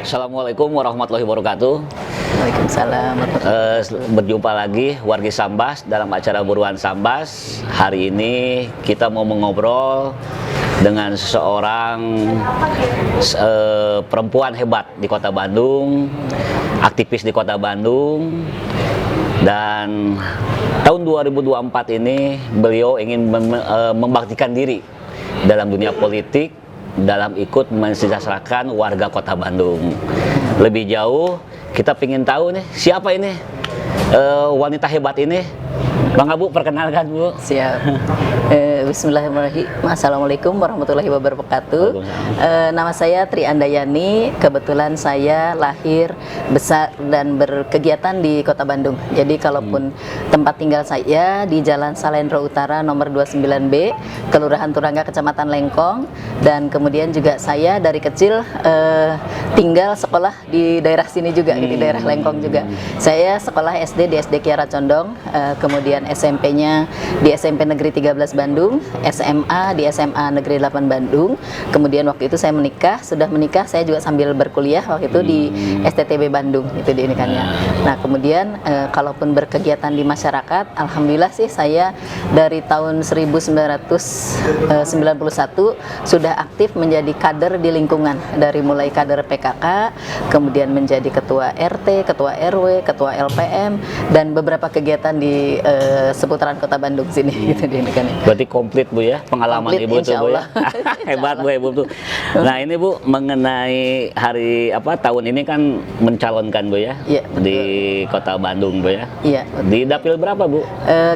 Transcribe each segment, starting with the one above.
Assalamualaikum warahmatullahi wabarakatuh. Waalaikumsalam. Berjumpa lagi wargi Sambas dalam acara Buruan Sambas. Hari ini kita mau mengobrol dengan seseorang perempuan hebat di Kota Bandung, aktivis di Kota Bandung. Dan tahun 2024 ini beliau ingin membaktikan diri dalam dunia politik, dalam ikut mensejahterakan warga Kota Bandung. Lebih jauh, kita ingin tahu nih siapa ini wanita hebat ini. Bang Abu, perkenalkan Bu. Siap. Bismillahirrahmanirrahim. Assalamualaikum warahmatullahi wabarakatuh. Nama saya Tri Andayani. Kebetulan saya lahir, besar, dan berkegiatan di Kota Bandung. Jadi kalaupun tempat tinggal saya di Jalan Salendro Utara nomor 29B, Kelurahan Turangga, Kecamatan Lengkong. Dan kemudian juga saya dari kecil tinggal sekolah di daerah sini juga, di daerah Lengkong juga. Saya sekolah SD di SD Kiara Condong, kemudian SMP-nya di SMP Negeri 13 Bandung, SMA di SMA Negeri 8 Bandung. Kemudian waktu itu saya menikah, sudah menikah saya juga sambil berkuliah waktu itu di STTB Bandung, itu di Inikannya. Nah, kemudian kalaupun berkegiatan di masyarakat, alhamdulillah sih saya dari tahun 1991 sudah aktif menjadi kader di lingkungan, dari mulai kader PKK, kemudian menjadi ketua RT, ketua RW, ketua LPM, dan beberapa kegiatan di seputaran Kota Bandung sini, gitu di Inikannya. Berarti komplit Bu ya pengalaman Komplit, Ibu tuh Bu ya. Hebat Bu Ibu tuh. Nah, ini Bu mengenai hari tahun ini kan mencalonkan Bu ya, Iya, di Kota Bandung Bu ya. Iya. Di dapil berapa Bu?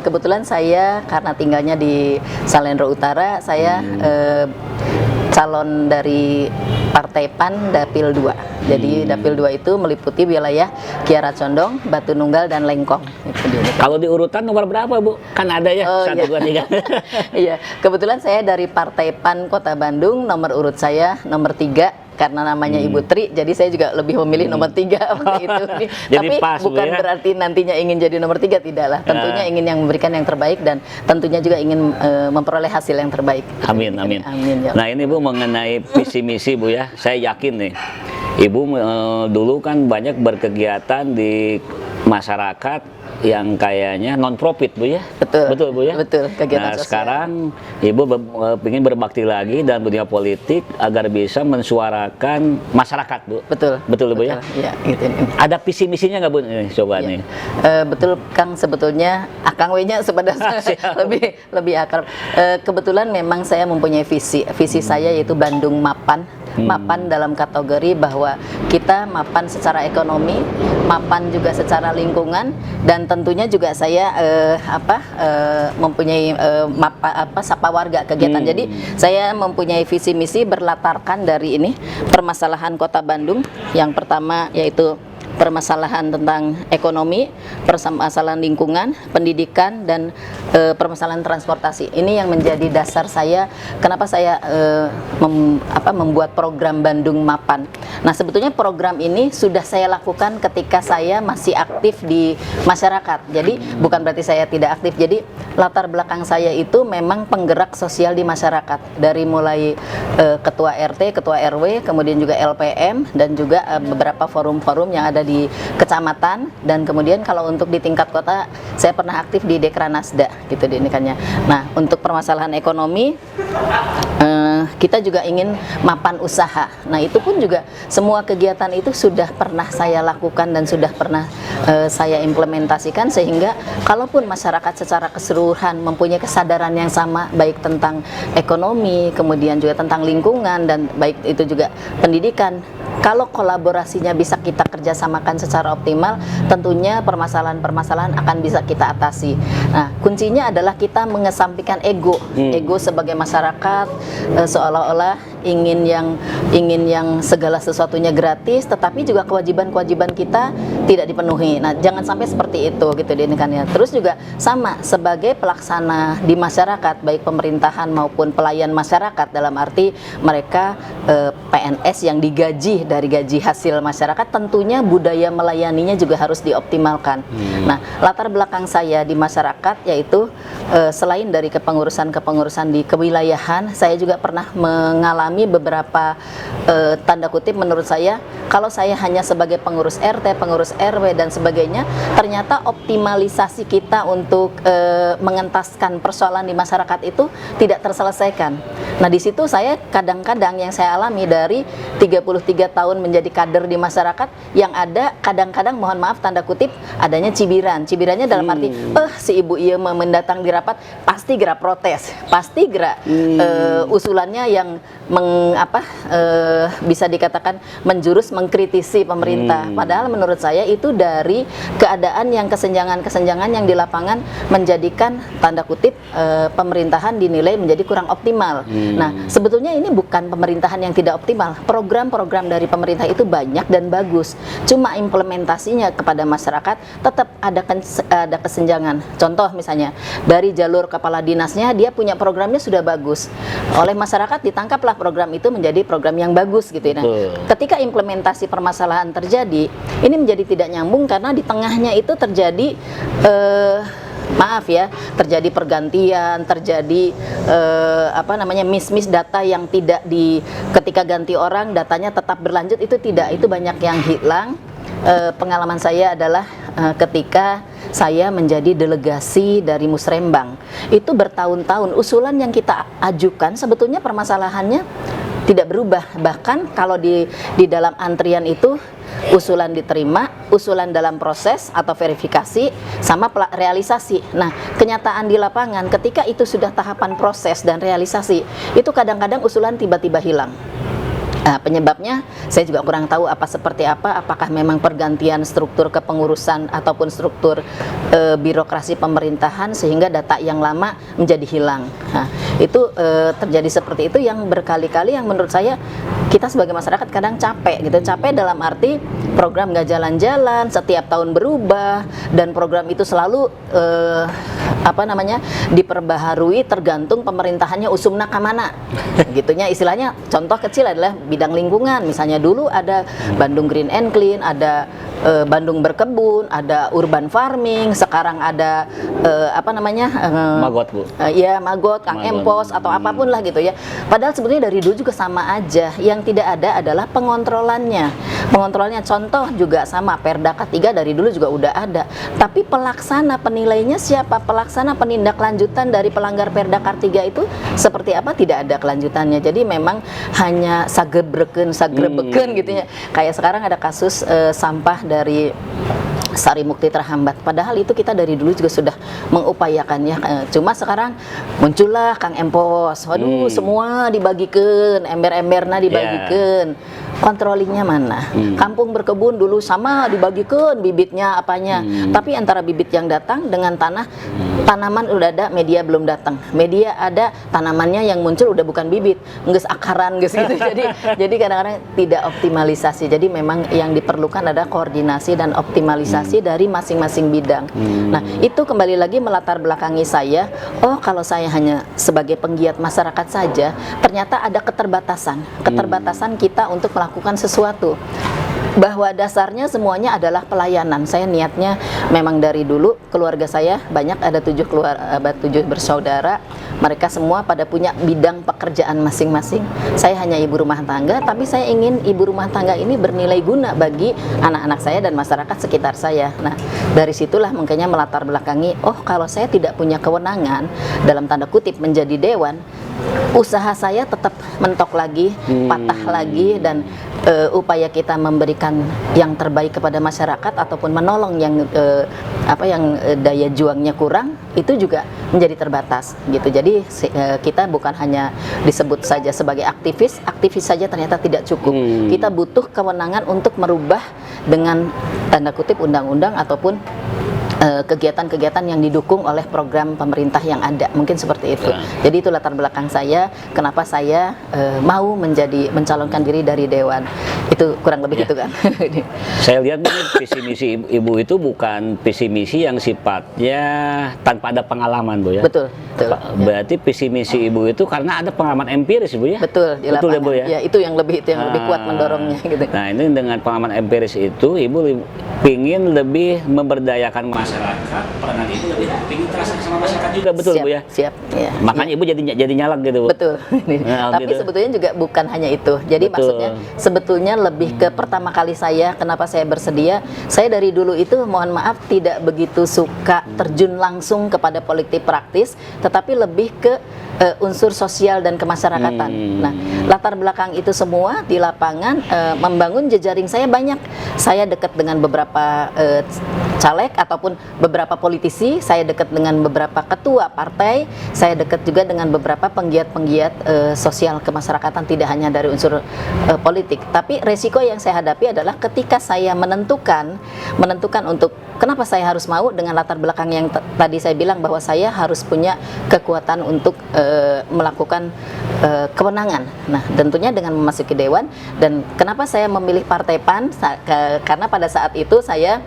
Kebetulan saya karena tinggalnya di Salendro Utara, saya calon dari Partai PAN Dapil 2. Jadi Dapil 2 itu meliputi wilayah Kiara Condong, Batu Nunggal, dan Lengkong. Kalau di urutan nomor berapa Bu? Kan ada ya, 1, 2, 3. Iya, kebetulan saya dari Partai PAN Kota Bandung, nomor urut saya nomor 3. Karena namanya Ibu Tri, jadi saya juga lebih memilih nomor 3 waktu itu. Jadi Tapi pas, bukan Bu, ya? berarti nantinya ingin jadi nomor 3, tidaklah. Tentunya ingin yang memberikan yang terbaik, dan tentunya juga ingin memperoleh hasil yang terbaik. Amin, amin. Amin ya. Nah, ini Bu mengenai visi misi Bu ya, saya yakin nih Ibu dulu kan banyak berkegiatan di masyarakat yang kayaknya non profit Bu ya. Betul Bu ya. Betul, kegiatan Nah, sosial. sekarang Ibu ingin berbakti lagi dalam dunia politik agar bisa mensuarakan masyarakat Bu. Betul. Betul Bu ya. Iya, gitu. Ada visi misinya nggak Bu? Nih, coba Iya. nih. Betul Kang, sebetulnya Akang W-nya sebenarnya lebih akrab. Kebetulan memang saya mempunyai visi saya yaitu Bandung Mapan. Mapan dalam kategori bahwa kita mapan secara ekonomi, mapan juga secara lingkungan, dan tentunya juga saya mempunyai sapa warga kegiatan. Jadi saya mempunyai visi misi berlatarkan dari ini permasalahan Kota Bandung. Yang pertama yaitu permasalahan tentang ekonomi, permasalahan lingkungan, pendidikan, dan permasalahan transportasi. Ini yang menjadi dasar saya kenapa saya membuat program Bandung Mapan. Nah, sebetulnya program ini sudah saya lakukan ketika saya masih aktif di masyarakat. Jadi bukan berarti saya tidak aktif. Jadi latar belakang saya itu memang penggerak sosial di masyarakat, dari mulai ketua RT, ketua RW, kemudian juga LPM, dan juga beberapa forum-forum yang ada di kecamatan. Dan kemudian kalau untuk di tingkat kota, saya pernah aktif di Dekranasda, gitu diinikannya. Nah, untuk permasalahan ekonomi, kita juga ingin mapan usaha. Nah, itu pun juga semua kegiatan itu sudah pernah saya lakukan dan sudah pernah saya implementasikan, sehingga kalaupun masyarakat secara keseluruhan mempunyai kesadaran yang sama, baik tentang ekonomi, kemudian juga tentang lingkungan, dan baik itu juga pendidikan, kalau kolaborasinya bisa kita kerjasamakan secara optimal, tentunya permasalahan-permasalahan akan bisa kita atasi. Nah, kuncinya adalah kita mengesampingkan ego sebagai masyarakat, seolah-olah ingin yang segala sesuatunya gratis, tetapi juga kewajiban-kewajiban kita tidak dipenuhi. Nah, jangan sampai seperti itu gitu ini kan ya. Terus juga sama sebagai pelaksana di masyarakat, baik pemerintahan maupun pelayan masyarakat, dalam arti mereka PNS yang digaji dari gaji hasil masyarakat, tentunya budaya melayaninya juga harus dioptimalkan. Nah, latar belakang saya di masyarakat yaitu selain dari kepengurusan di kewilayahan, saya juga pernah mengalami beberapa tanda kutip menurut saya, kalau saya hanya sebagai pengurus RT, pengurus RW dan sebagainya, ternyata optimalisasi kita untuk mengentaskan persoalan di masyarakat itu tidak terselesaikan. Nah, di situ saya kadang-kadang yang saya alami dari 33 tahun menjadi kader di masyarakat, yang ada kadang-kadang, mohon maaf tanda kutip, adanya cibiran. Cibirannya dalam arti si ibu iya mendatang di rapat pasti gerak protes, pasti gerak usulannya yang bisa dikatakan menjurus mengkritisi pemerintah. Padahal menurut saya itu dari keadaan yang kesenjangan yang di lapangan menjadikan tanda kutip pemerintahan dinilai menjadi kurang optimal. Nah, sebetulnya ini bukan pemerintahan yang tidak optimal. Program-program dari pemerintah itu banyak dan bagus. Cuma implementasinya kepada masyarakat tetap ada kesenjangan. Contoh misalnya dari jalur kepala dinasnya, dia punya programnya sudah bagus. Oleh masyarakat ditangkaplah program itu menjadi program yang bagus gitu ya. Nah, ketika implementasi permasalahan terjadi, ini menjadi tidak nyambung karena di tengahnya itu terjadi maaf ya, terjadi pergantian, terjadi miss data yang tidak ketika ganti orang datanya tetap berlanjut, itu tidak, itu banyak yang hilang. Pengalaman saya adalah ketika saya menjadi delegasi dari Musrembang, itu bertahun-tahun usulan yang kita ajukan sebetulnya permasalahannya tidak berubah. Bahkan kalau di dalam antrian itu usulan diterima, usulan dalam proses atau verifikasi, sama realisasi. Nah, kenyataan di lapangan ketika itu sudah tahapan proses dan realisasi, itu kadang-kadang usulan tiba-tiba hilang. Nah, penyebabnya saya juga kurang tahu seperti apa, apakah memang pergantian struktur kepengurusan ataupun struktur birokrasi pemerintahan sehingga data yang lama menjadi hilang. Nah, itu terjadi seperti itu yang berkali-kali, yang menurut saya kita sebagai masyarakat kadang capek gitu. Capek dalam arti program nggak jalan-jalan, setiap tahun berubah, dan program itu selalu diperbaharui tergantung pemerintahannya usumna ke mana. Gitunya istilahnya. Contoh kecil adalah bidang lingkungan. Misalnya dulu ada Bandung Green and Clean, ada Bandung Berkebun, ada urban farming, sekarang ada Magot, Bu. Ya, Magot, Kang Empos atau apapun lah gitu ya. Padahal sebetulnya dari dulu juga sama aja. Yang tidak ada adalah pengontrolannya. Contoh juga sama, Perda K3 dari dulu juga udah ada. Tapi pelaksana penilainya siapa? Pelaksana penindaklanjutan dari pelanggar Perda K3 itu seperti apa? Tidak ada kelanjutannya. Jadi memang hanya sagrebeken gitu ya. Kayak sekarang ada kasus sampah dari Sari Mukti terhambat. Padahal itu kita dari dulu juga sudah mengupayakannya. Cuma sekarang muncullah Kang Empos. Waduh, semua dibagikan, ember-emberna dibagikan. Kontrolingnya mana? Kampung Berkebun dulu sama dibagikan bibitnya apanya. Tapi antara bibit yang datang dengan tanaman udah ada, media belum datang. Media ada, tanamannya yang muncul udah bukan bibit, nges akaran gitu. Jadi kadang-kadang tidak optimalisasi. Jadi memang yang diperlukan adalah koordinasi dan optimalisasi dari masing-masing bidang. Nah, itu kembali lagi melatar belakangi saya. Oh, kalau saya hanya sebagai penggiat masyarakat saja, ternyata ada keterbatasan kita untuk melakukan sesuatu. Bahwa dasarnya semuanya adalah pelayanan. Saya niatnya memang dari dulu, keluarga saya banyak, ada 7 bersaudara. Mereka semua pada punya bidang pekerjaan masing-masing. Saya hanya ibu rumah tangga, tapi saya ingin ibu rumah tangga ini bernilai guna bagi anak-anak saya dan masyarakat sekitar saya. Nah, dari situlah makanya melatar belakangi, oh kalau saya tidak punya kewenangan dalam tanda kutip menjadi dewan, usaha saya tetap mentok lagi, patah lagi, dan upaya kita memberikan yang terbaik kepada masyarakat ataupun menolong yang daya juangnya kurang, itu juga menjadi terbatas gitu. Jadi kita bukan hanya disebut saja sebagai aktivis saja ternyata tidak cukup. Kita butuh kewenangan untuk merubah dengan tanda kutip undang-undang ataupun kegiatan-kegiatan yang didukung oleh program pemerintah yang ada, mungkin seperti itu. Jadi itu latar belakang saya, kenapa saya mau mencalonkan diri dari Dewan. Itu kurang lebih gitu kan. Saya lihat nih, visi misi ibu itu bukan visi misi yang sifatnya tanpa ada pengalaman, Bu ya. Betul, betul. Berarti visi misi ibu itu karena ada pengalaman empiris, Bu ya. Betul, di Betul ya, lapangan. Bu ya. Ya, itu yang lebih kuat mendorongnya gitu. Nah, ini dengan pengalaman empiris itu ibu pingin lebih memberdayakan masyarakat, peranan ibu lebih pingin terasa sama masyarakat juga, betul siap, Bu ya. Siap, ya. Makanya ibu jadi nyalak gitu, Bu. Betul. Nah, Tapi gitu. sebetulnya juga bukan hanya itu. Jadi Betul. maksudnya sebetulnya lebih ke pertama kali kenapa saya bersedia. Saya dari dulu itu mohon maaf tidak begitu suka terjun langsung kepada politik praktis, tetapi lebih ke unsur sosial dan kemasyarakatan. Nah, latar belakang itu semua di lapangan membangun jejaring saya banyak. Saya dekat dengan beberapa caleg ataupun beberapa politisi, saya dekat dengan beberapa ketua partai, saya dekat juga dengan beberapa penggiat-penggiat sosial kemasyarakatan, tidak hanya dari unsur politik. Tapi resiko yang saya hadapi adalah ketika saya menentukan untuk kenapa saya harus mau dengan latar belakang yang tadi saya bilang bahwa saya harus punya kekuatan untuk melakukan kewenangan. Nah, tentunya dengan memasuki Dewan, dan kenapa saya memilih Partai PAN, karena pada saat itu saya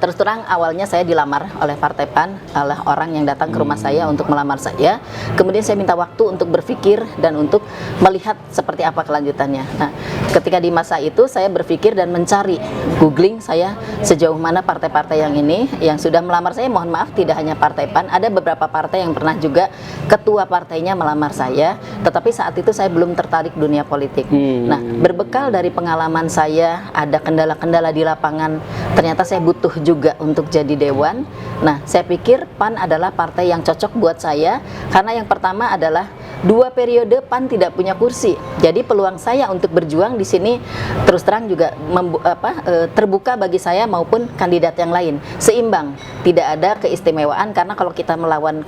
terus terang awalnya saya dilamar oleh Partai PAN oleh orang yang datang ke rumah saya untuk melamar saya. Kemudian saya minta waktu untuk berpikir dan untuk melihat seperti apa kelanjutannya. Nah, ketika di masa itu saya berpikir dan mencari, googling saya sejauh mana partai-partai yang ini yang sudah melamar saya. Mohon maaf, tidak hanya Partai PAN, ada beberapa partai yang pernah juga ketua partainya melamar saya, tetapi saat itu saya belum tertarik dunia politik. Nah, berbekal dari pengalaman saya, ada kendala-kendala di lapangan, ternyata saya butuh juga untuk jadi Dewan. Nah, saya pikir PAN adalah partai yang cocok buat saya, karena yang pertama adalah 2 periode PAN tidak punya kursi. Jadi peluang saya untuk berjuang di sini terus terang juga terbuka bagi saya maupun kandidat yang lain. Seimbang, tidak ada keistimewaan, karena kalau kita melawan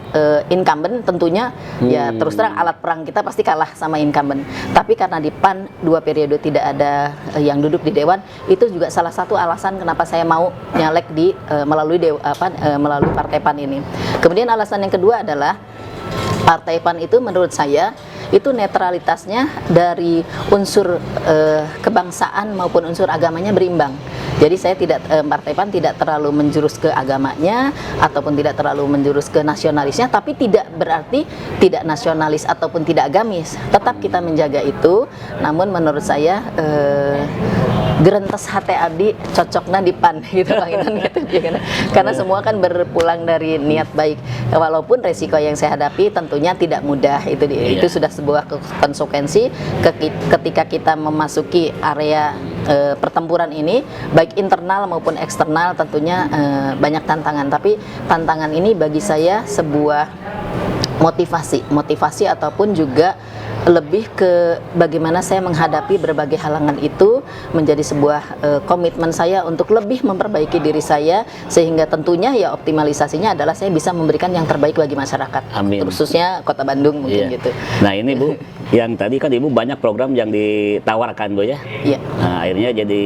incumbent tentunya ya terus terang alat perang kita pasti kalah sama incumbent. Tapi karena di PAN 2 periode tidak ada yang duduk di Dewan, itu juga salah satu alasan kenapa saya mau nyalek di melalui Partai PAN ini. Kemudian alasan yang kedua adalah Partai PAN itu menurut saya itu netralitasnya dari unsur kebangsaan maupun unsur agamanya berimbang. Jadi saya Partai PAN tidak terlalu menjurus ke agamanya ataupun tidak terlalu menjurus ke nasionalisnya, tapi tidak berarti tidak nasionalis ataupun tidak agamis. Tetap kita menjaga itu. Namun menurut saya gerentes hati abdi cocoknya di PAN gitu Bang Inan gitu. Karena semua kan berpulang dari niat baik. Walaupun resiko yang saya hadapi tentunya tidak mudah, itu sudah sebuah konsekuensi ketika kita memasuki area pertempuran ini, baik internal maupun eksternal, tentunya banyak tantangan. Tapi tantangan ini bagi saya sebuah motivasi ataupun juga lebih ke bagaimana saya menghadapi berbagai halangan itu menjadi sebuah komitmen saya untuk lebih memperbaiki diri saya, sehingga tentunya ya optimalisasinya adalah saya bisa memberikan yang terbaik bagi masyarakat. Amin. Khususnya Kota Bandung mungkin gitu. Nah, ini Bu, yang tadi kan Ibu banyak program yang ditawarkan, Bu ya. Iya. Nah, akhirnya jadi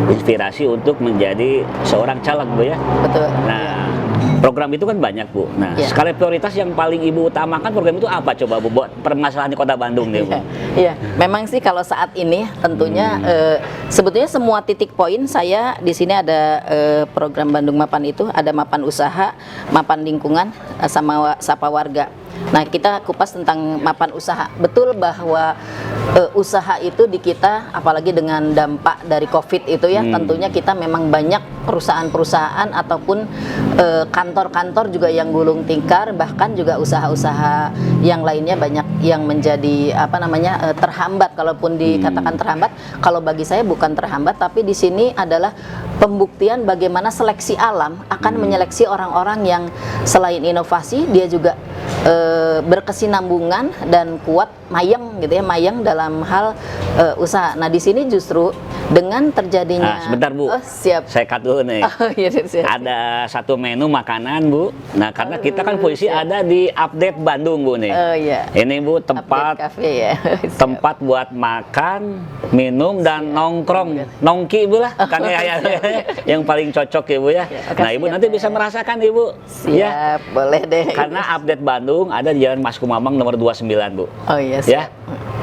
inspirasi untuk menjadi seorang caleg, Bu ya. Betul. Nah, program itu kan banyak, Bu. Nah, skala prioritas yang paling Ibu utamakan program itu apa coba, Bu, buat permasalahan di Kota Bandung nih, Bu? Iya, memang sih kalau saat ini tentunya sebetulnya semua titik poin saya di sini ada program Bandung Mapan, itu ada mapan usaha, mapan lingkungan, sama sapa warga. Nah, kita kupas tentang mapan usaha. Betul bahwa usaha itu di kita, apalagi dengan dampak dari COVID itu ya, tentunya kita memang banyak perusahaan-perusahaan ataupun kantor-kantor juga yang gulung tikar, bahkan juga usaha-usaha yang lainnya banyak yang menjadi terhambat. Kalaupun dikatakan terhambat, kalau bagi saya bukan terhambat, tapi di sini adalah pembuktian bagaimana seleksi alam akan menyeleksi orang-orang yang selain inovasi, dia juga berkesinambungan dan kuat mayang gitu ya, mayang dalam hal usaha. Nah, di sini justru Dengan terjadinya. Nah, sebentar Bu. Oh, siap. Saya cut dulu nih. Oh, iya, siap. Ada satu menu makanan Bu. Nah karena kita kan posisi ada di Update Bandung Bu nih. Oh iya. Ini Bu Update tempat cafe ya. Siap. tempat buat makan, minum dan nongkrong, nongki Bu lah, kan ya, yang paling cocok ya Bu ya. Nah Ibu nanti bisa merasakan Ibu. Siap, Ya. boleh deh. Karena Update Bandung ada di Jalan Mas Kumambang nomor 29 Bu. Oh iya, Ya. siap.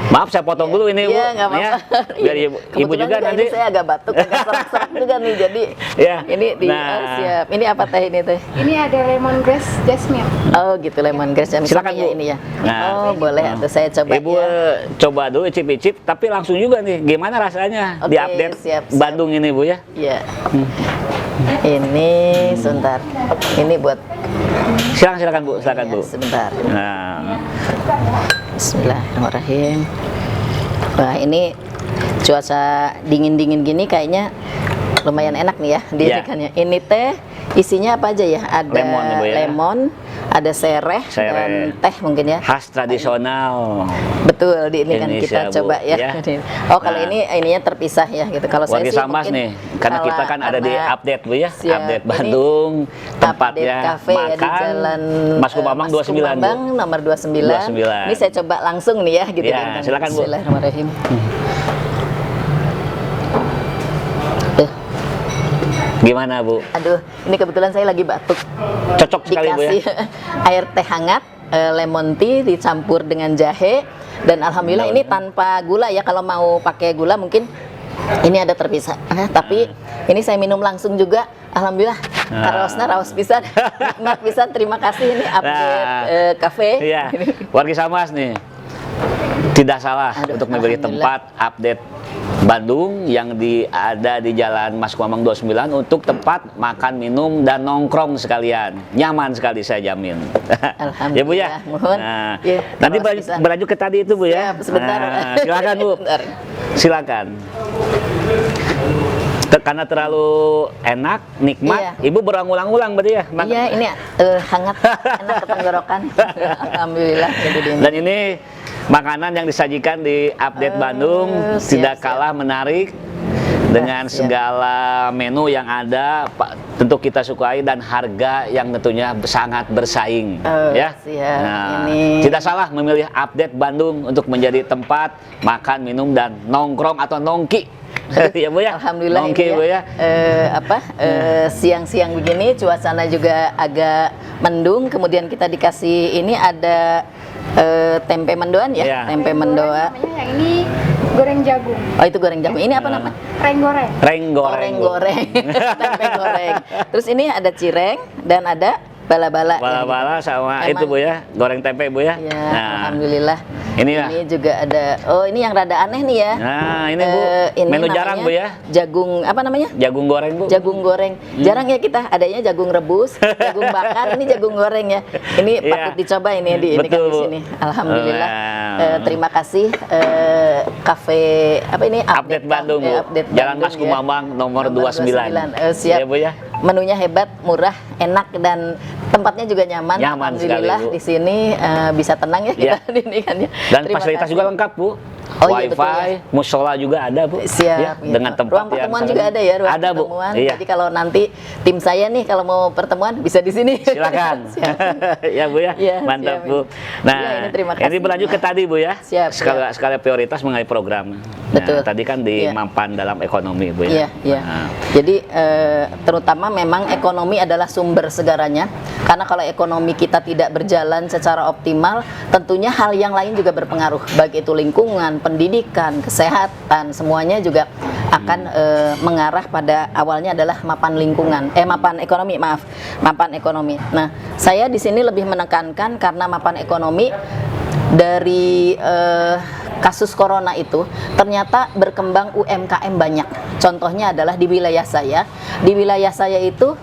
Maaf saya potong dulu ini Bu. Iya, nggak apa-apa. Ya. Biar Ibu Kebetulan juga nanti. ini saya agak batuk, agak serak-serak juga nih. Jadi Ya. ini Nah. oh, siap. Ini apa teh ini teh? Ini ada lemongrass jasmine. Oh gitu, lemongrass jam Silakan, ya Bu. ini ya. Nah. Oh boleh, atau saya coba Ibu ya. coba dulu icip-icip, tapi langsung juga nih, gimana rasanya di Oke, Update siap. Bandung ini Bu ya? Iya. Ini sebentar. Ini buat Silakan Bu, silakan ya, Bu. sebentar. Nah, Bismillahirrahmanirrahim. Wah ini cuaca dingin-dingin gini kayaknya lumayan enak nih ya diikannya. Ini teh isinya apa aja ya? Ada Lemon ya, Bu, ya? lemon, ada sereh, dan teh mungkin ya. khas tradisional. Betul, di ini kan Indonesia, kita coba Bu, ya. ya. Oh kalau Nah. ininya terpisah ya gitu. Kalau saya Wargi sih Sambas mungkin nih, karena kita kan ada di karena Update Bu ya, siap. Update Ini Bandung, tempatnya Update Cafe ya, di makan, Jalan Mas Kumambang 29 Kumambang, Bu. nomor 29. 29. Ini saya coba langsung nih ya gitu Ya, kan. silakan, Bu. Bismillahirrahmanirrahim. Gimana Bu? Aduh, ini kebetulan saya lagi batuk. Cocok sekali Bu ya? Dikasih air teh hangat, lemon tea dicampur dengan jahe, dan alhamdulillah ini tanpa gula ya. Kalau mau pakai gula mungkin ini ada terpisah. Tapi ini saya minum langsung juga. Alhamdulillah, raosna raos pisan, nikmat pisan. Terima kasih ini Update Cafe. Iya, Wargi Sambas nih. Tidak salah Aduh, untuk memberi alhamdulillah. tempat Update Bandung yang ada di Jalan Mas Kumambang 29 untuk tempat makan, minum, dan nongkrong sekalian. Nyaman sekali saya jamin. Alhamdulillah. Ya Bu ya. Mohon. Nah, Ya, nanti terus bisa. berlanjut ke tadi itu Bu ya. Siap, sebentar. Nah, silakan Bu. Sebentar. Silakan. Karena terlalu enak, nikmat, Iya. Ibu berulang-ulang berarti ya. makan. Iya, ini hangat, enak ke tenggorokan. Alhamdulillah. Jadi ini. Dan ini makanan yang disajikan di Update Bandung siap, tidak siap. kalah menarik dengan Siap. segala menu yang ada, tentu kita sukai dan harga yang tentunya sangat bersaing, ya. Siap. Nah, Ini. tidak salah memilih Update Bandung untuk menjadi tempat makan, minum dan nongkrong atau nongki. Ya Bu ya. Alhamdulillah Nongki ini Bu ya. siang-siang begini cuacanya juga agak mendung, kemudian kita dikasih ini ada tempe mendoan ya, Iya. tempe mendoa. Namanya yang ini goreng jagung. Oh itu goreng jagung. Ini apa namanya? Reng goreng. Reng goreng. Goreng Bu. goreng, tempe goreng. Terus ini ada cireng dan ada bala-bala. Bala-bala sama Emang- itu Bu ya, goreng tempe Bu ya. Ya, Nah, alhamdulillah. ini ya. Ini juga ada. Oh ini yang rada aneh nih ya. Nah, ini Bu, Ini menu namanya jarang Bu ya. Jagung apa namanya? Jagung goreng Bu. Jagung goreng. Jarang ya kita adanya jagung rebus, jagung bakar, ini jagung goreng ya. Ini Iya. patut dicoba ini di kan Betul, di Bu. sini. Alhamdulillah. Wow. Terima kasih kafe apa ini Update Bandung Bu. Update Jalan Bandung, Mas Kumambang nomor 29. Siap. Ya Bu ya. Menunya hebat, murah, enak dan tempatnya juga nyaman. Nyaman Alhamdulillah sekali, Bu. di sini bisa tenang ya kita Ya. di ini kan ya. Dan Terima fasilitas kasih. juga lengkap Bu. Oh, iya, betul, Wifi, ya. musola juga ada Bu. Siap, Ya, gitu. dengan tempat ruang pertemuan juga ada ya, ruang ada Bu. pertemuan. Iya. Jadi kalau nanti tim saya nih kalau mau pertemuan bisa di sini. Silakan. Siap. Ya Bu ya. Iya, Mantap siap. Bu. Nah, Iya, ini terima kasih. ini berlanjut ke tadi Bu ya. Siap, Skala prioritas mengenai program. Betul. Nah, tadi kan di Iya. Mampan dalam ekonomi Bu Iya, ya. iya. Nah, Jadi terutama memang ekonomi adalah sumber segaranya. Karena kalau ekonomi kita tidak berjalan secara optimal, tentunya hal yang lain juga berpengaruh. Baik itu lingkungan, pendidikan, kesehatan, semuanya juga akan mengarah pada awalnya adalah mapan lingkungan, mapan ekonomi, maaf, mapan ekonomi. Nah, saya di sini lebih menekankan karena mapan ekonomi dari kasus corona itu ternyata berkembang UMKM banyak. Contohnya adalah di wilayah saya. Di wilayah saya itu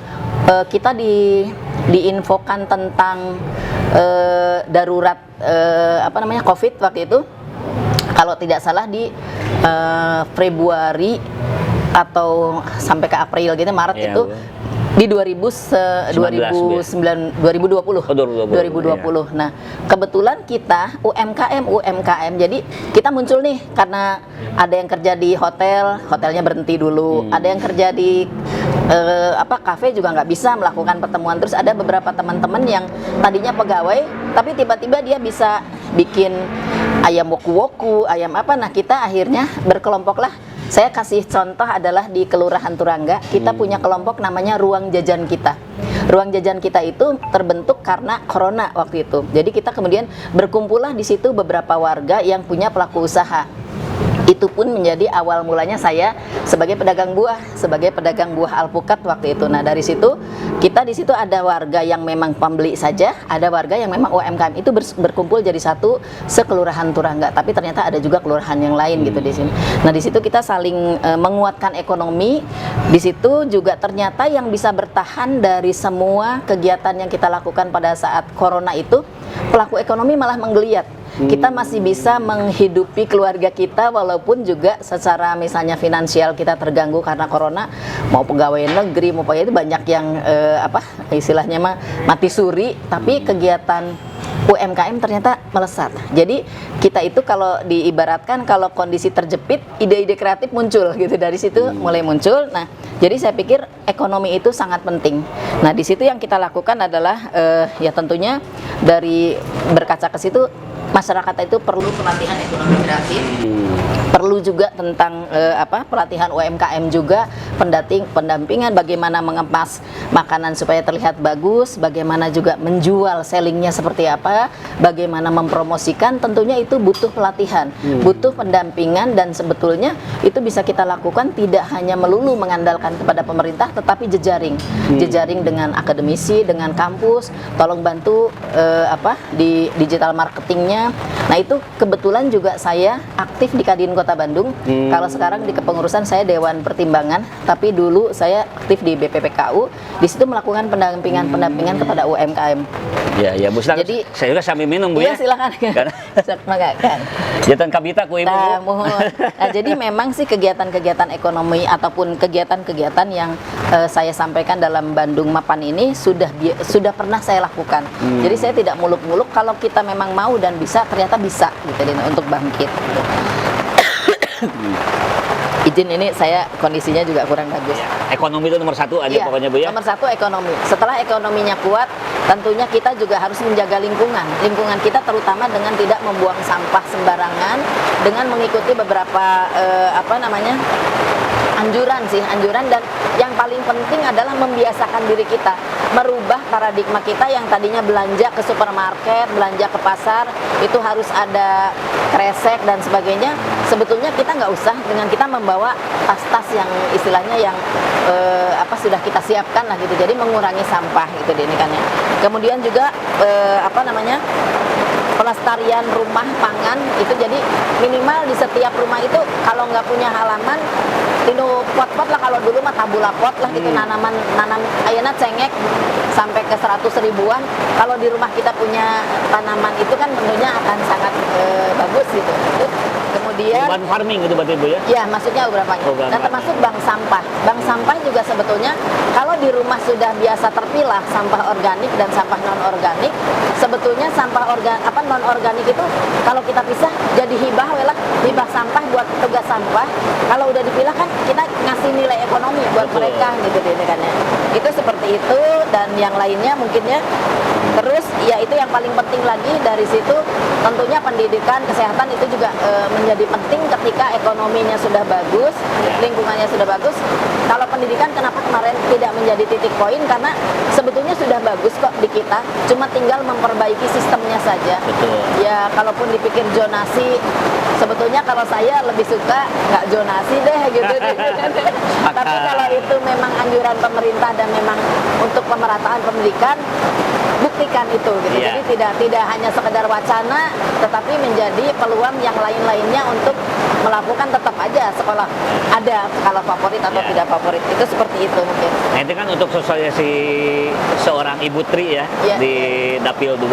kita diinfokan tentang darurat apa namanya COVID waktu itu. Kalau tidak salah di Februari atau sampai ke April gitu, Maret Iya, itu Bu. Di 2020. Oh, 2020. Nah, kebetulan kita UMKM. Jadi kita muncul nih karena ada yang kerja di hotelnya berhenti dulu. Ada yang kerja di kafe juga nggak bisa melakukan pertemuan. Terus ada beberapa teman-teman yang tadinya pegawai, tapi tiba-tiba dia bisa bikin ayam woku-woku, ayam apa. Nah, kita akhirnya berkelompok lah. Saya kasih contoh adalah di Kelurahan Turangga, kita punya kelompok namanya Ruang Jajan Kita. Ruang Jajan Kita itu terbentuk karena corona waktu itu. Jadi kita kemudian berkumpullah di situ beberapa warga yang punya pelaku usaha. Itu pun menjadi awal mulanya saya sebagai pedagang buah alpukat waktu itu. Nah, dari situ kita di situ ada warga yang memang pembeli saja, ada warga yang memang UMKM. Itu berkumpul jadi satu sekelurahan Turangga. Tapi ternyata ada juga kelurahan yang lain gitu di sini. Nah, di situ kita saling menguatkan ekonomi. Di situ juga ternyata yang bisa bertahan dari semua kegiatan yang kita lakukan pada saat corona itu, pelaku ekonomi malah menggeliat. Kita masih bisa menghidupi keluarga kita walaupun juga secara misalnya finansial kita terganggu karena corona, mau pegawai negeri mau pegawai itu banyak yang istilahnya mati suri, tapi kegiatan UMKM ternyata melesat. Jadi kita itu kalau diibaratkan kalau kondisi terjepit, ide-ide kreatif muncul gitu, dari situ mulai muncul. Nah, jadi saya pikir ekonomi itu sangat penting. Nah, di situ yang kita lakukan adalah ya tentunya dari berkaca ke situ, masyarakat itu perlu pelatihan ekonomi kreatif, perlu juga tentang pelatihan UMKM juga, pendampingan bagaimana mengemas makanan supaya terlihat bagus, bagaimana juga menjual, sellingnya seperti apa, bagaimana mempromosikan, tentunya itu butuh pelatihan, butuh pendampingan, dan sebetulnya itu bisa kita lakukan tidak hanya melulu mengandalkan kepada pemerintah, tetapi jejaring dengan akademisi, dengan kampus, tolong bantu di digital marketingnya. Nah, itu kebetulan juga saya aktif di Kadin Kota Bandung. Kalau sekarang di kepengurusan saya Dewan Pertimbangan, tapi dulu saya aktif di BPPKU. Di situ melakukan pendampingan kepada UMKM. Ya, Bu. Jadi saya juga sambil minum, Bu, ya. Silakan. Silakan. Jatan kabita ku Ibu. Nah, jadi memang sih kegiatan-kegiatan ekonomi ataupun kegiatan-kegiatan yang saya sampaikan dalam Bandung Mapan ini sudah pernah saya lakukan. Jadi saya tidak muluk-muluk, kalau kita memang mau dan bisa, ternyata bisa gitu untuk bangkit. Izin, ini saya kondisinya juga kurang bagus. Ekonomi itu nomor satu aja pokoknya, Bu, ya. Nomor satu ekonomi. Setelah ekonominya kuat, tentunya kita juga harus menjaga lingkungan kita, terutama dengan tidak membuang sampah sembarangan, dengan mengikuti beberapa anjuran, dan yang paling penting adalah membiasakan diri kita, merubah paradigma kita yang tadinya belanja ke supermarket, belanja ke pasar, itu harus ada kresek dan sebagainya. Sebetulnya kita nggak usah dengan kita membawa tas-tas yang istilahnya yang sudah kita siapkan lah gitu. Jadi mengurangi sampah gitu ini kan ya. Kemudian juga pelestarian rumah pangan itu, jadi minimal di setiap rumah itu kalau nggak punya halaman, tino pot-pot lah, kalau dulu mah tabula pot lah gitu, nanam ayeuna cengek sampai ke 100 ribuan. Kalau di rumah kita punya tanaman itu kan tentunya akan sangat bagus gitu. Kemudian urban farming gitu berarti, Bu, ya? Ya, maksudnya beberapa. Nah, termasuk bank sampah. Bank sampah juga sebetulnya kalau di rumah sudah biasa terpilah sampah organik dan sampah non organik, sebetulnya sampah non organik itu kalau kita pisah jadi hibah sampah buat petugas sampah. Kalau udah dipilah kan kita ngasih nilai ekonomi buat mereka gitu kan ya. Itu seperti itu, dan yang lainnya mungkin ya. Terus ya itu yang paling penting lagi dari situ, tentunya pendidikan, kesehatan itu juga menjadi penting ketika ekonominya sudah bagus, lingkungannya sudah bagus. Kalau pendidikan kenapa kemarin tidak menjadi titik poin, karena sebetulnya sudah bagus kok di kita, cuma tinggal memperbaiki sistemnya saja. Betul. Ya, kalaupun dipikir zonasi, sebetulnya kalau saya lebih suka nggak zonasi deh gitu. Tapi kalau itu memang anjuran pemerintah dan memang untuk pemerataan pendidikan, buktikan itu gitu. Jadi tidak hanya sekedar wacana, tetapi menjadi peluang yang lain-lainnya untuk melakukan, tetap aja sekolah ada skala favorit atau tidak favorit, itu seperti itu mungkin. Nah, itu kan untuk sosialisasi seorang Ibu Tri ya, di Dapil 2,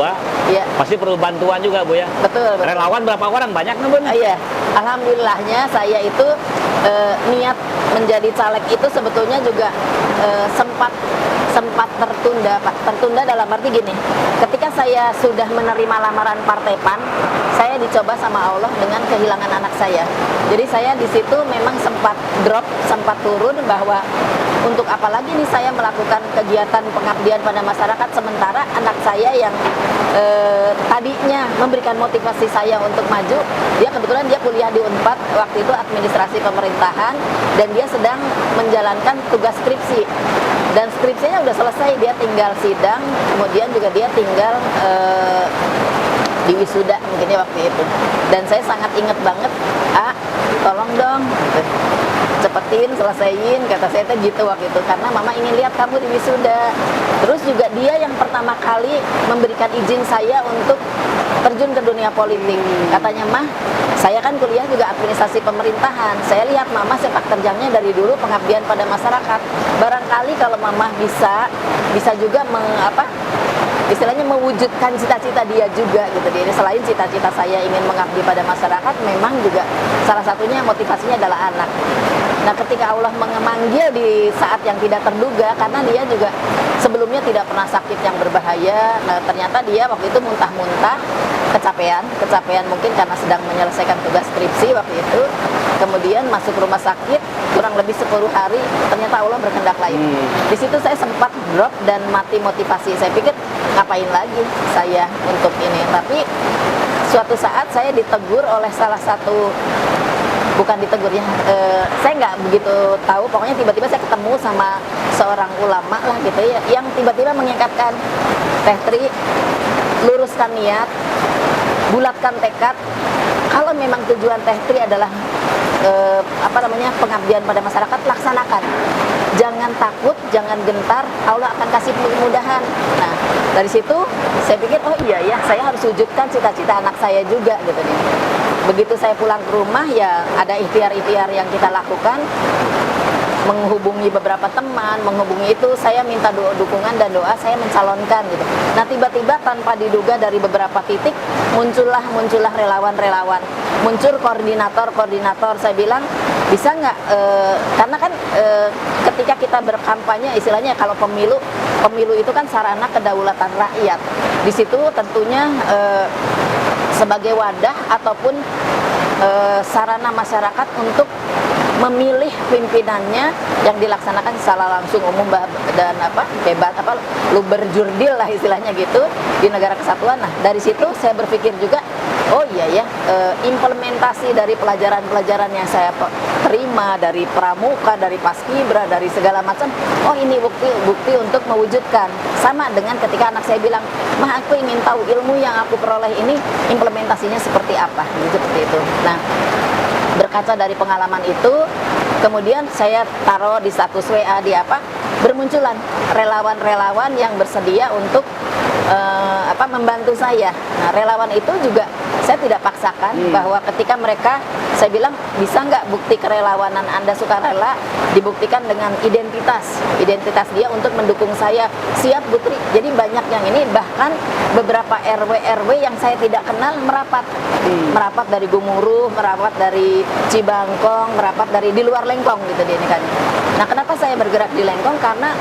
pasti perlu bantuan juga, Bu, ya? Betul. Relawan berapa orang? Banyak nggak, Bu? Iya, alhamdulillahnya saya itu niat menjadi caleg itu sebetulnya juga sempat sempat tertunda, Pak. Tertunda dalam arti gini, ketika saya sudah menerima lamaran Partai PAN, saya dicoba sama Allah dengan kehilangan anak saya. Jadi saya di situ memang sempat drop, sempat turun, bahwa untuk apa lagi nih saya melakukan kegiatan pengabdian pada masyarakat sementara anak saya yang tadinya memberikan motivasi saya untuk maju, dia kebetulan dia kuliah di Unpad, waktu itu administrasi pemerintahan, dan dia sedang menjalankan tugas skripsi, dan skripsinya udah selesai, dia tinggal sidang, kemudian juga dia tinggal di wisuda mungkin ya waktu itu. Dan saya sangat ingat banget, tolong dong gitu, cepetin, selesaiin, kata saya tuh gitu waktu itu, karena mama ingin lihat kamu di wisuda. Terus juga dia yang pertama kali memberikan izin saya untuk terjun ke dunia politik. Katanya, mah, saya kan kuliah juga administrasi pemerintahan, saya lihat mama sepak terjangnya dari dulu pengabdian pada masyarakat, barangkali kalau mama bisa juga istilahnya mewujudkan cita-cita dia juga gitu. Jadi selain cita-cita saya ingin mengabdi pada masyarakat, memang juga salah satunya motivasinya adalah anak. Nah, ketika Allah memanggil di saat yang tidak terduga, karena dia juga sebelumnya tidak pernah sakit yang berbahaya. Nah, ternyata dia waktu itu muntah-muntah, kecapean mungkin karena sedang menyelesaikan tugas skripsi waktu itu. Kemudian masuk rumah sakit kurang lebih 10 hari, ternyata Allah berkehendak lain. Di situ saya sempat drop dan mati motivasi. Saya pikir ngapain lagi saya untuk ini. Tapi suatu saat saya ditegur oleh salah satu, bukan ditegur ya, saya nggak begitu tahu, pokoknya tiba-tiba saya ketemu sama seorang ulama lah gitu ya, yang tiba-tiba mengingatkan, Teh Tri, luruskan niat, bulatkan tekad, kalau memang tujuan Teh Tri adalah pengabdian pada masyarakat, laksanakan, jangan takut, jangan gentar, Allah akan kasih kemudahan. Nah, dari situ saya pikir, oh iya ya, saya harus wujudkan cita-cita anak saya juga gitu nih. Begitu saya pulang ke rumah, ya ada ikhtiar-ikhtiar yang kita lakukan, menghubungi beberapa teman, menghubungi itu, saya minta dukungan dan doa, saya mencalonkan gitu. Nah, tiba-tiba tanpa diduga dari beberapa titik muncullah relawan-relawan, muncul koordinator. Saya bilang, bisa nggak, karena kan ketika kita berkampanye, istilahnya kalau pemilu itu kan sarana kedaulatan rakyat. Di situ tentunya sebagai wadah ataupun sarana masyarakat untuk memilih pimpinannya yang dilaksanakan secara langsung, umum dan bebas, lu berjurdil lah istilahnya gitu di negara kesatuan. Nah, dari situ saya berpikir juga, oh iya ya, implementasi dari pelajaran-pelajaran yang saya terima dari pramuka, dari paskibra, dari segala macam, oh ini bukti untuk mewujudkan. Sama dengan ketika anak saya bilang, mah, aku ingin tahu ilmu yang aku peroleh ini implementasinya seperti apa, gitu, seperti itu. Nah, berkaca dari pengalaman itu, kemudian saya taruh di status WA di bermunculan relawan-relawan yang bersedia untuk membantu saya. Nah, relawan itu juga saya tidak paksakan, bahwa ketika mereka, saya bilang, bisa nggak bukti kerelawanan Anda sukarela dibuktikan dengan identitas dia untuk mendukung saya. Siap, Putri. Jadi banyak yang ini, bahkan beberapa RW yang saya tidak kenal merapat dari Gumuruh, merapat dari Cibangkong, merapat dari di luar Lengkong gitu di ini kan. Nah, kenapa saya bergerak di Lengkong? Karena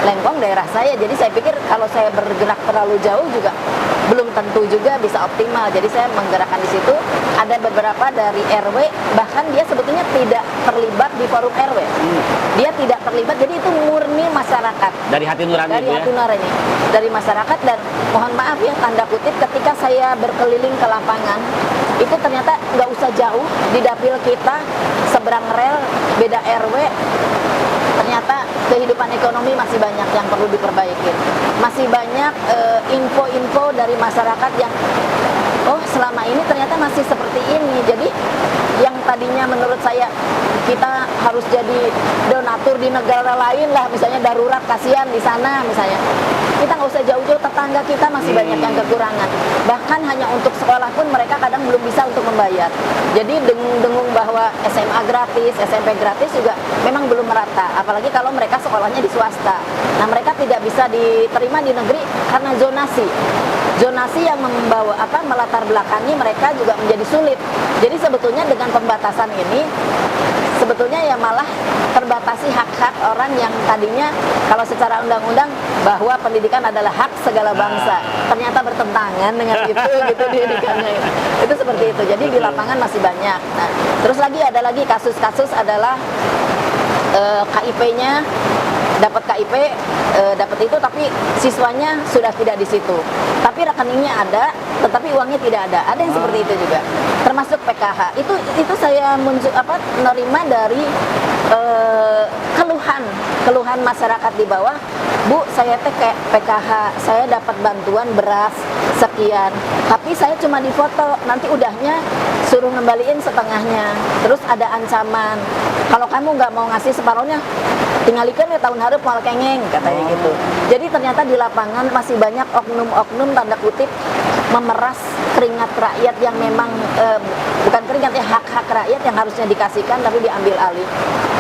Lengkong daerah saya, jadi saya pikir kalau saya bergerak terlalu jauh juga belum tentu juga bisa optimal. Jadi saya menggerakkan di situ. Ada beberapa dari RW, bahkan dia sebetulnya tidak terlibat di forum RW. Dia tidak terlibat, jadi itu murni masyarakat. Dari hati nurani. Dari masyarakat. Dan mohon maaf ya, tanda kutip, ketika saya berkeliling ke lapangan, itu ternyata nggak usah jauh di dapil kita, seberang rel, beda RW. Ternyata kehidupan ekonomi masih banyak yang perlu diperbaiki. Masih banyak info-info dari masyarakat yang, oh, selama ini ternyata masih seperti ini. Jadi yang tadinya menurut saya kita harus jadi donatur di negara lain lah, misalnya darurat, kasihan di sana misalnya, kita nggak usah jauh-jauh, tetangga kita masih banyak yang kekurangan. Bahkan hanya untuk sekolah pun mereka kadang belum bisa untuk membayar. Jadi dengung-dengung bahwa SMA gratis, SMP gratis juga memang belum merata, apalagi kalau mereka sekolahnya di swasta. Nah, mereka tidak bisa diterima di negeri karena zonasi yang membawa melatar belakangi mereka juga menjadi sulit. Jadi sebetulnya dengan pembatasan ini sebetulnya ya malah terbatasi hak-hak orang yang tadinya kalau secara undang-undang bahwa pendidikan adalah hak segala bangsa, ternyata bertentangan dengan itu gitu didikannya. Itu seperti itu. Jadi di lapangan masih banyak. Nah, terus ada lagi kasus-kasus adalah KIP-nya dapat KIP, dapat itu tapi siswanya sudah tidak di situ. Tapi rekeningnya ada, tetapi uangnya tidak ada. Ada yang seperti itu juga. Termasuk PKH. Itu saya menerima dari keluhan masyarakat di bawah. Bu, saya teh kayak PKH, saya dapat bantuan beras sekian, tapi saya cuma difoto, nanti udahnya suruh ngembaliin setengahnya. Terus ada ancaman, kalau kamu nggak mau ngasih separohnya, tinggalikan ya tahun harap mal kengeng, katanya gitu. Jadi ternyata di lapangan masih banyak oknum-oknum tanda kutip memeras keringat rakyat yang memang bukan keringat ya, hak-hak rakyat yang harusnya dikasihkan tapi diambil alih.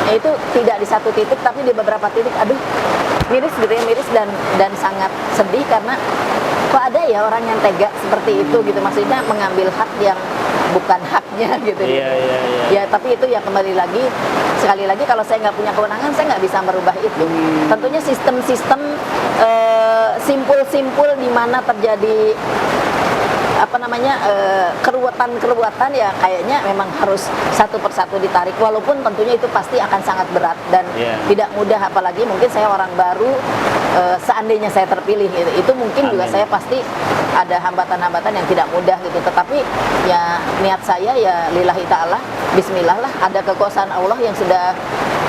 Ya, itu tidak di satu titik tapi di beberapa titik, aduh miris gitu ya, miris dan sangat sedih karena kok ada ya orang yang tega seperti itu gitu, maksudnya mengambil hak yang bukan haknya gitu. Ya tapi itu ya kembali lagi, sekali lagi kalau saya nggak punya kewenangan saya nggak bisa merubah itu. Tentunya sistem-sistem simpul-simpul di mana terjadi keruwetan ya kayaknya memang harus satu persatu ditarik, walaupun tentunya itu pasti akan sangat berat dan tidak mudah, apalagi mungkin saya orang baru, seandainya saya terpilih gitu, itu mungkin juga saya pasti ada hambatan-hambatan yang tidak mudah gitu, tetapi ya niat saya ya lillahi ta'ala, bismillah lah, ada kekuasaan Allah yang sudah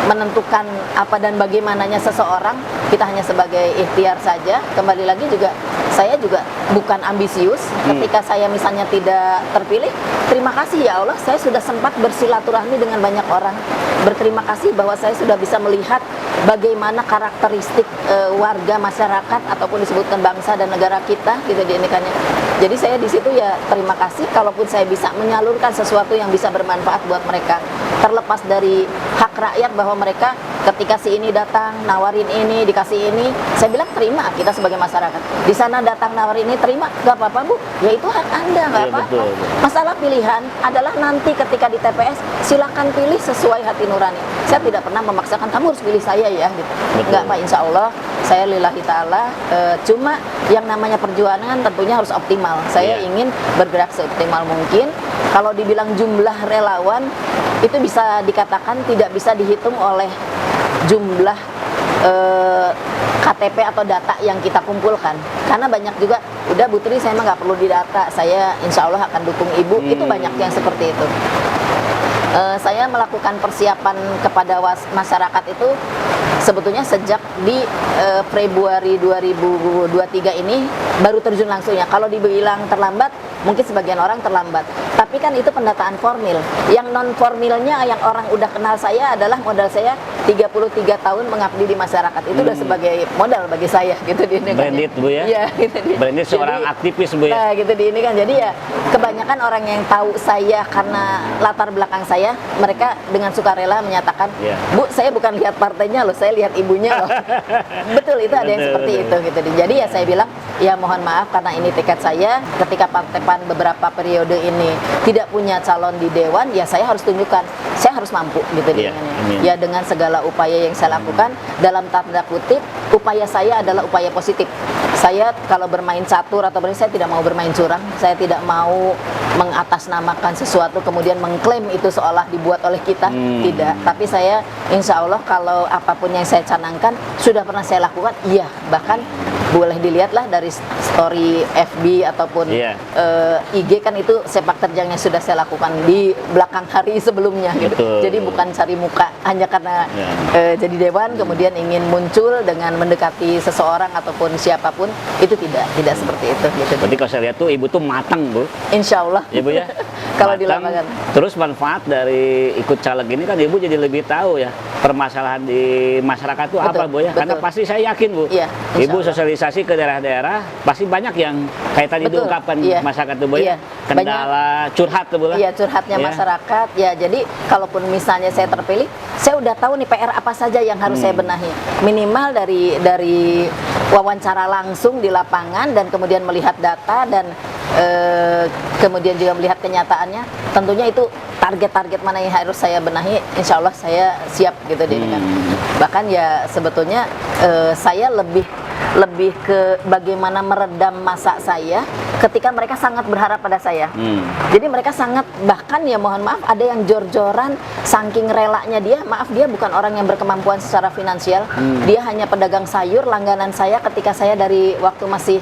menentukan apa dan bagaimananya seseorang, kita hanya sebagai ikhtiar saja. Kembali lagi juga saya juga bukan ambisius. Ketika saya misalnya tidak terpilih, terima kasih ya Allah, saya sudah sempat bersilaturahmi dengan banyak orang. Berterima kasih bahwa saya sudah bisa melihat bagaimana karakteristik warga masyarakat ataupun disebutkan bangsa dan negara kita gitu diinikannya. Jadi saya di situ ya terima kasih kalaupun saya bisa menyalurkan sesuatu yang bisa bermanfaat buat mereka. Terlepas dari hak rakyat bahwa mereka ketika si ini datang nawarin ini, dikasih ini, saya bilang terima, kita sebagai masyarakat. Di sana datang nawarin ini, terima, nggak apa-apa Bu, ya itu hak Anda, nggak apa-apa. Masalah pilihan adalah nanti ketika di TPS silakan pilih sesuai hati nurani. Saya tidak pernah memaksakan kamu harus pilih saya ya gitu. Nggak Pak, insya Allah saya lillahi ta'ala, cuma yang namanya perjuangan tentunya harus optimal. Saya ingin bergerak seoptimal mungkin. Kalau dibilang jumlah relawan itu bisa dikatakan tidak bisa dihitung oleh jumlah KTP atau data yang kita kumpulkan, karena banyak juga udah Bu Tri saya mah nggak perlu didata, saya insya Allah akan dukung Ibu. Itu banyak yang seperti itu. Saya melakukan persiapan kepada masyarakat itu sebetulnya sejak di Februari 2023 ini baru terjun langsung ya. Kalau dibilang terlambat, mungkin sebagian orang terlambat. Tapi kan itu pendataan formil. Yang non formilnya yang orang udah kenal saya adalah modal saya 33 tahun mengabdi di masyarakat. Itu udah sebagai modal bagi saya gitu di ini. Branded Bu ya. Iya, gitu. Branded seorang aktivis Bu ya. Nah, gitu di ini kan. Jadi ya kebanyakan orang yang tahu saya karena latar belakang saya, mereka dengan sukarela menyatakan, Bu, saya bukan lihat partainya loh, saya lihat ibunya loh. Betul, itu ada yang seperti itu gitu. Jadi ya saya bilang, ya mohon maaf karena ini tekad saya, ketika Partai PAN beberapa periode ini tidak punya calon di dewan, ya saya harus tunjukkan, saya harus mampu gitu dengannya. Ya dengan segala upaya yang saya lakukan, dalam tanda kutip, upaya saya adalah upaya positif. Saya kalau bermain catur atau saya tidak mau bermain curang, saya tidak mau mengatasnamakan sesuatu kemudian mengklaim itu seolah dibuat oleh kita, tidak. Tapi saya insya Allah kalau apapun yang saya canangkan sudah pernah saya lakukan, iya, bahkan boleh dilihatlah dari story FB ataupun IG kan itu sepak terjang yang sudah saya lakukan di belakang hari sebelumnya gitu. Jadi bukan cari muka hanya karena jadi dewan kemudian ingin muncul dengan mendekati seseorang ataupun siapapun, itu tidak seperti itu gitu. Berarti kalau saya lihat tuh Ibu tuh matang Bu. Insya Allah. Ya Bu ya. Kalau di lapangan. Terus manfaat dari ikut caleg ini kan Ibu jadi lebih tahu ya permasalahan di masyarakat itu apa Bu ya. Karena pasti saya yakin Bu, Ibu sosialisasi ke daerah-daerah pasti banyak yang kayak tadi diungkapkan masyarakat itu Bu ya. Kendala curhat tuh Bu lah. Iya, curhatnya masyarakat. Ya jadi kalaupun misalnya saya terpilih, saya udah tahu nih PR apa saja yang harus saya benahi. Minimal dari wawancara langsung di lapangan dan kemudian melihat data dan kemudian juga melihat kenyataannya, tentunya itu target-target mana yang harus saya benahi, insya Allah saya siap gitu deh kan. Bahkan ya sebetulnya saya lebih ke bagaimana meredam masa saya ketika mereka sangat berharap pada saya. Jadi mereka sangat, bahkan ya mohon maaf, ada yang jor-joran saking relanya dia, maaf dia bukan orang yang berkemampuan secara finansial, dia hanya pedagang sayur langganan saya ketika saya dari waktu masih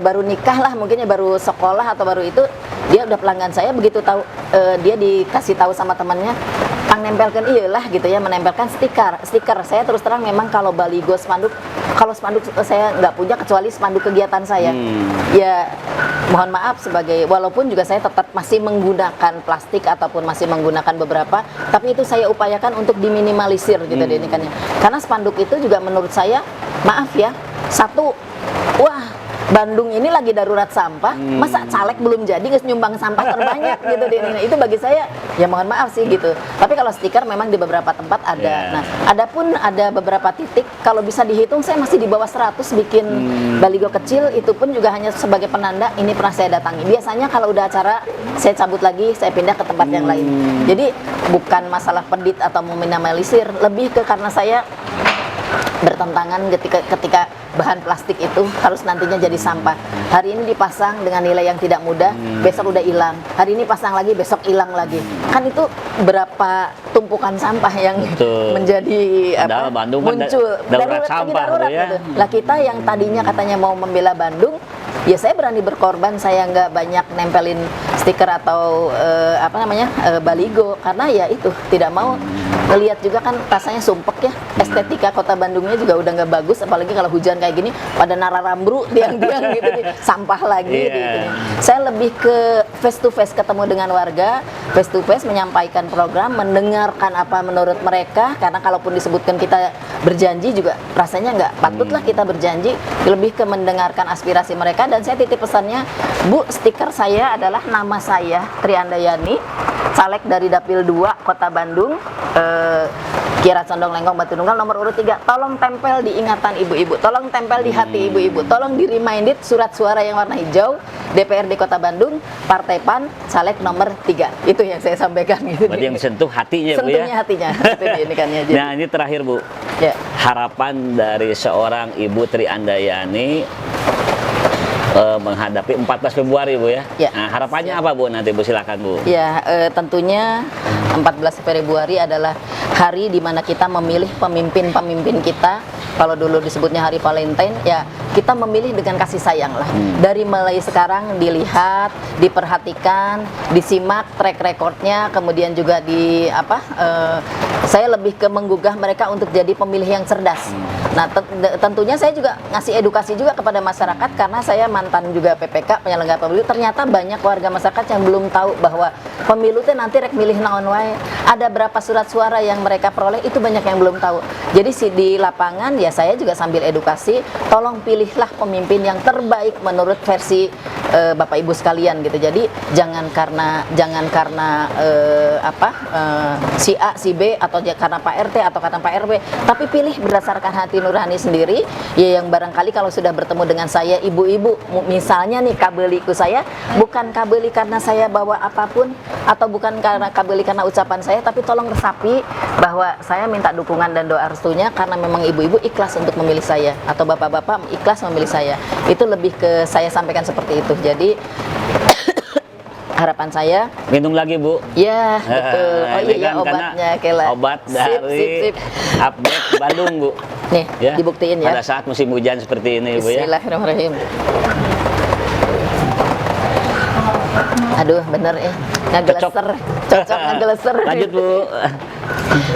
baru nikah lah, mungkin ya baru sekolah atau baru itu, dia udah pelanggan saya. Begitu tahu dia dikasih tahu sama temannya, Kang nempelkan iyalah gitu ya, menempelkan stiker. Saya terus terang memang kalau baligo spanduk, kalau spanduk saya nggak punya kecuali spanduk kegiatan saya. Ya mohon maaf sebagai, walaupun juga saya tetap masih menggunakan plastik ataupun masih menggunakan beberapa, tapi itu saya upayakan untuk diminimalisir gitu deh ini kan ya. Karena spanduk itu juga menurut saya, maaf ya, satu, wah Bandung ini lagi darurat sampah, masa caleg belum jadi nggak nyumbang sampah terbanyak gitu deh. Nah, itu bagi saya ya mohon maaf sih gitu. Tapi kalau stiker memang di beberapa tempat ada. Nah, adapun ada beberapa titik kalau bisa dihitung saya masih di bawah 100 bikin baligo kecil, itu pun juga hanya sebagai penanda ini pernah saya datangi. Biasanya kalau udah acara saya cabut lagi, saya pindah ke tempat yang lain. Jadi bukan masalah pedit atau meminimalisir, lebih ke karena saya bertentangan ketika bahan plastik itu harus nantinya jadi sampah. Hari ini dipasang dengan nilai yang tidak mudah, besok udah hilang. Hari ini pasang lagi, besok hilang lagi. Kan itu berapa tumpukan sampah yang menjadi apa, Bandung muncul darurat sampah darurat ya. gitu. Lah kita yang tadinya katanya mau membela Bandung, ya saya berani berkorban, saya nggak banyak nempelin stiker atau baligo, karena ya itu tidak mau ngelihat juga kan rasanya sumpek ya, estetika kota Bandungnya juga udah nggak bagus, apalagi kalau hujan kayak gini pada nararambru tiang-tiang gitu sampah lagi gitu. Saya lebih ke face to face, ketemu dengan warga, face to face menyampaikan program, mendengarkan apa menurut mereka, karena kalaupun disebutkan kita berjanji juga rasanya nggak patutlah kita berjanji, lebih ke mendengarkan aspirasi mereka. Dan saya titip pesannya, Bu, stiker saya adalah nama saya Triandayani, caleg dari Dapil 2 Kota Bandung, Kira Condong Lengkong Batu Nunggal, nomor urut 3. Tolong tempel di ingatan ibu-ibu, tolong tempel di hati ibu-ibu, tolong di reminded surat suara yang warna hijau, DPRD Kota Bandung, Partai PAN, caleg nomor 3. Itu yang saya sampaikan gitu. Berarti yang sentuh hatinya, Bu ya. Sentuhnya hatinya. Itu ini kan ya. Nah, ini terakhir, Bu. Ya. Harapan dari seorang Ibu Triandayani menghadapi 14 Februari, Bu ya. Ya. Nah, harapannya apa, Bu? Nanti, Bu, silakan, Bu. Ya, tentunya 14 Februari adalah hari di mana kita memilih pemimpin-pemimpin kita. Kalau dulu disebutnya hari Valentine, ya kita memilih dengan kasih sayang lah. Dari mulai sekarang dilihat, diperhatikan, disimak track recordnya, kemudian juga saya lebih ke menggugah mereka untuk jadi pemilih yang cerdas. Nah, tentunya saya juga ngasih edukasi juga kepada masyarakat, karena saya mantan juga PPK, penyelenggara pemilu. Ternyata banyak warga masyarakat yang belum tahu bahwa pemilu itu nanti rek milih naon wae, ada berapa surat suara yang mereka peroleh, itu banyak yang belum tahu. Jadi di lapangan ya saya juga sambil edukasi, tolong pilihlah pemimpin yang terbaik menurut versi Bapak Ibu sekalian gitu. Jadi jangan karena si A, si B, atau karena Pak RT atau karena Pak RW, tapi pilih berdasarkan hati nurani sendiri ya, yang barangkali kalau sudah bertemu dengan saya ibu-ibu, misalnya nih kabeliku saya, bukan kabeli karena saya bawa apapun, atau bukan karena kabeli karena ucapan saya, tapi tolong resapi bahwa saya minta dukungan dan doa restunya karena memang ibu-ibu ikhlas untuk memilih saya, atau bapak-bapak ikhlas memilih saya. Itu lebih ke saya sampaikan seperti itu. Jadi harapan saya, minum lagi, Bu. ya betul. Oh Ini iya, kan obatnya Kela. obat dari sip. update Bandung, Bu. Nih, Ya. dibuktiin ya. Pada saat musim hujan seperti ini, Bu ya. Bismillahirrahmanirrahim. Aduh, bener ya. Ngegeleser. Cocok ngegeleser. Lanjut, Bu.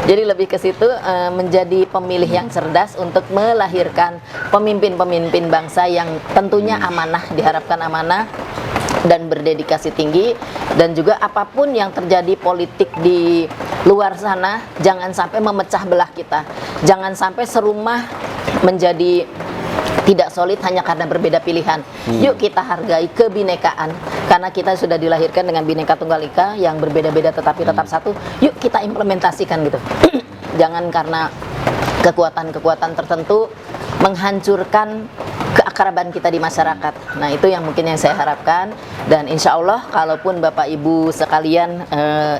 Jadi lebih ke situ, menjadi pemilih yang cerdas untuk melahirkan pemimpin-pemimpin bangsa yang tentunya amanah, diharapkan amanah dan berdedikasi tinggi. Dan juga apapun yang terjadi politik di luar sana, jangan sampai memecah belah kita, jangan sampai serumah menjadi tidak solid hanya karena berbeda pilihan. Yuk kita hargai kebinekaan, karena kita sudah dilahirkan dengan Bhinneka Tunggal Ika yang berbeda-beda tetapi tetap satu. Yuk kita implementasikan gitu. Jangan karena kekuatan-kekuatan tertentu menghancurkan keakraban kita di masyarakat. Nah, itu yang mungkin yang saya harapkan, dan insya Allah kalaupun Bapak Ibu sekalian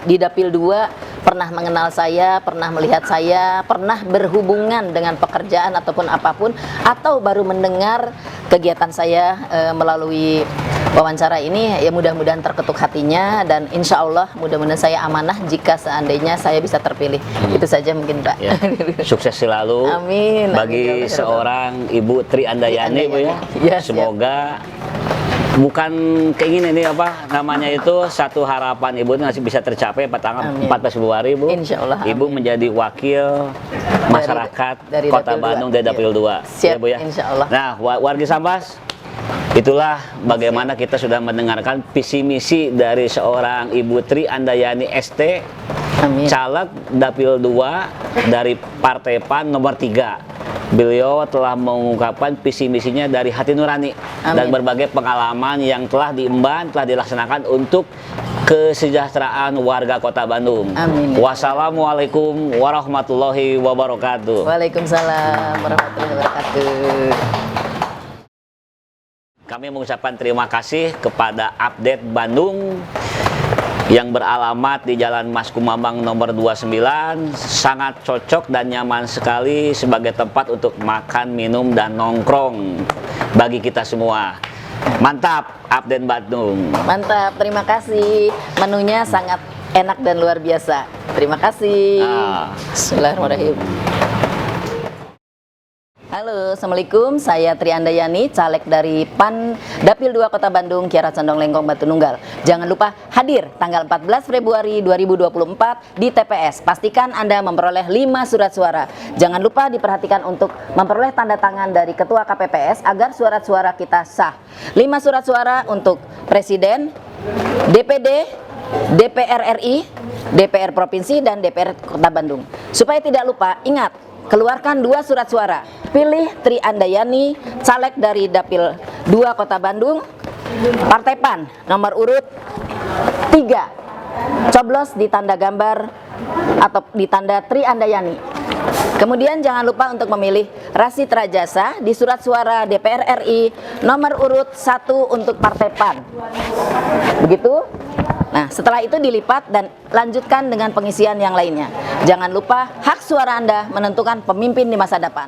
di Dapil 2 pernah mengenal saya, pernah melihat saya, pernah berhubungan dengan pekerjaan ataupun apapun, atau baru mendengar kegiatan saya melalui wawancara ini, ya mudah-mudahan terketuk hatinya, dan insya Allah mudah-mudahan saya amanah jika seandainya saya bisa terpilih. Itu saja mungkin, Pak. Ya. Sukses selalu. Amin. Bagi Amin. seorang Ibu Tri Andayani, Bu ya. Ya, Semoga bukan keinginan ini apa namanya itu, satu harapan Ibu itu masih bisa tercapai pada tanggal Amin. 14 Februari, Bu. Insya Allah, Ibu amin. menjadi wakil masyarakat dari Kota Dapil Bandung 2. dari Dapil 2. Siap, Ya, Bu ya. insya Allah. Nah, wargi Sambas, itulah bagaimana kita sudah mendengarkan visi misi dari seorang Ibu Tri Andayani ST, Amin. caleg Dapil 2 dari Partai PAN nomor 3. Beliau telah mengungkapkan visi misinya dari hati nurani. Amin. Dan berbagai pengalaman yang telah diemban, telah dilaksanakan untuk kesejahteraan warga Kota Bandung. Amin. Wassalamualaikum warahmatullahi wabarakatuh. Waalaikumsalam warahmatullahi wabarakatuh. Kami mengucapkan terima kasih kepada Update Bandung yang beralamat di Jalan Mas Kumambang nomor 29. Sangat cocok dan nyaman sekali sebagai tempat untuk makan, minum, dan nongkrong bagi kita semua. Mantap, Update Bandung. Mantap, terima kasih. Menunya sangat enak dan luar biasa. Terima kasih. Bismillahirrahmanirrahim. Halo, Assalamualaikum. Saya Tri Andayani, caleg dari PAN Dapil 2 Kota Bandung, Kiara Condong Lengkong, Batu Nunggal. Jangan lupa hadir tanggal 14 Februari 2024 di TPS. Pastikan Anda memperoleh 5 surat suara. Jangan lupa diperhatikan untuk memperoleh tanda tangan dari Ketua KPPS agar surat-suara kita sah. 5 surat suara untuk Presiden, DPD, DPR RI, DPR Provinsi, dan DPR Kota Bandung. Supaya tidak lupa, ingat, keluarkan 2 surat suara. Pilih Tri Andayani, caleg dari Dapil 2 Kota Bandung, Partai PAN, nomor urut 3. Coblos di tanda gambar atau di tanda Tri Andayani. Kemudian jangan lupa untuk memilih Rasi Trajasa di surat suara DPR RI, nomor urut 1 untuk Partai PAN. Begitu? Nah, setelah itu dilipat dan lanjutkan dengan pengisian yang lainnya. Jangan lupa hak suara Anda menentukan pemimpin di masa depan.